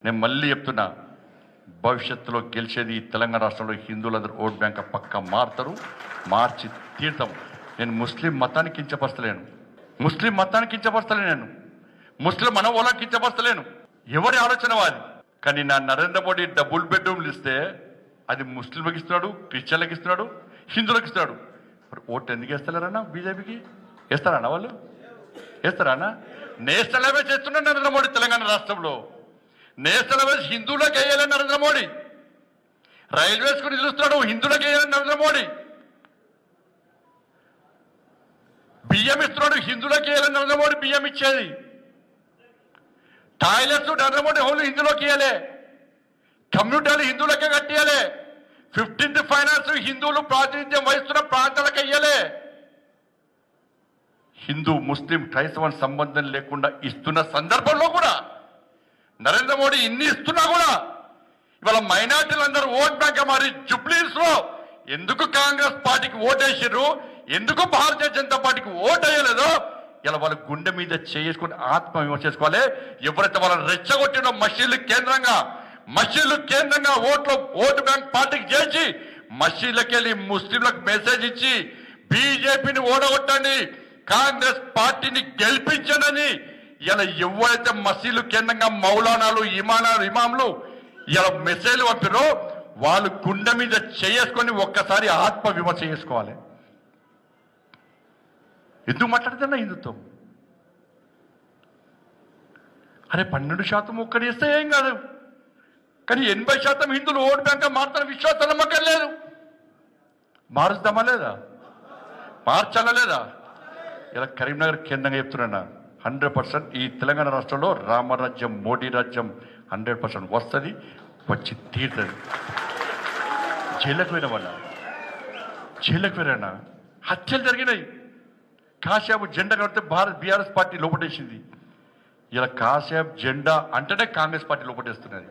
నేను మళ్ళీ చెప్తున్నా, భవిష్యత్తులో గెలిచేది తెలంగాణ రాష్ట్రంలో హిందువులందరూ ఓట్ బ్యాంక్ పక్క మారుతారు, మార్చి తీర్థం. నేను ముస్లిం మతాన్ని కించపరచలేను, ముస్లిం మతాన్ని కించపరచలేను, నేను ముస్లిం మనవోళ్ళని కించపరచలేను, ఎవరి ఆలోచన వాది. కానీ నా నరేంద్ర మోడీ డబుల్ బెడ్రూమ్లు ఇస్తే అది ముస్లింలకు ఇస్తున్నాడు, క్రిస్టియన్లకు ఇస్తున్నాడు, హిందువులకు ఇస్తున్నాడు. మరి ఓటు ఎందుకు వేస్తలేరన్నా? బీజేపీకి వేస్తారన్నా? వాళ్ళు వేస్తారన్నా? నేషనల్ హైవే చేస్తున్నాడు నరేంద్ర మోడీ తెలంగాణ రాష్ట్రంలో. నేషనల్ హైవేస్ హిందువులకు వేయాలని నరేంద్ర మోడీ, రైల్వేస్ కు నిలుస్తున్నాడు, హిందువులకు వేయాలని నరేంద్ర మోడీ. బియ్యం ఇస్తున్నాడు, హిందువులకు వేయాలని నరేంద్ర మోడీ బియ్యం ఇచ్చేది. టాయిలెట్స్ నరేంద్ర మోడీ హోలు హిందువులకు ఇవ్వలే, కమ్యూనిటీలు హిందువులకే కట్టియాలే, 15th ఫైనాన్స్ హిందువులు ప్రాతినిధ్యం వహిస్తున్న ప్రాంతాలకు ఇయ్యలే. హిందూ ముస్లిం క్రైస్తవ సంబంధం లేకుండా ఇస్తున్న సందర్భంలో కూడా నరేంద్ర మోడీ ఇన్ని ఇస్తున్నా కూడా ఇవాళ మైనార్టీలందరూ ఓట్ బ్యాంక్ మారి జుబ్లీస్ లో ఎందుకు కాంగ్రెస్ పార్టీకి ఓటేసారు, ఎందుకు భారతీయ జనతా పార్టీకి ఓటు వేయలేదో ఇలా వాళ్ళ గుండె మీద చేసుకుని ఆత్మవిమర్శ చేసుకోవాలి. ఎవరైతే వాళ్ళని రెచ్చగొట్టినో మసీదులు కేంద్రంగా ఓటు బ్యాంక్ పార్టీకి చేసి మసీదులకు వెళ్ళి ముస్లింలకు మెసేజ్ ఇచ్చి బీజేపీని ఓడగొట్టండి, కాంగ్రెస్ పార్టీని గెలిపించండి ఇలా ఎవరైతే మసీదులు కేంద్రంగా మౌలానాలు ఇమాంలు ఇలా మెసేజ్లు పంపారో వాళ్ళు గుండె మీద చేసుకొని ఒక్కసారి ఆత్మ విమర్శ చేసుకోవాలి. ఎందుకు మాట్లాడుతున్నా హిందుత్వం? అరే 12% ఒక్కడి ఇస్తే ఏం కాదు, కానీ 80% హిందువులు ఓటు బ్యాంక్ మారుతున్న విశ్వాసం నమ్మకం లేదు. మారుస్తామా లేదా? మార్చాలా లేదా? ఇలా కరీంనగర్ కేంద్రంగా చెప్తున్నా, 100% ఈ తెలంగాణ రాష్ట్రంలో రామరాజ్యం మోడీ రాజ్యం 100% వస్తుంది, వచ్చి తీరుతుంది. జైళ్ళకు పోయినా హత్యలు జరిగినాయి. కాశ్యాబ్ జెండా కడితే బీఆర్ఎస్ పార్టీ లోపటేసింది. ఇలా కాశ్యాబ్ జెండా అంటేనే కాంగ్రెస్ పార్టీ లోపటేస్తున్నది.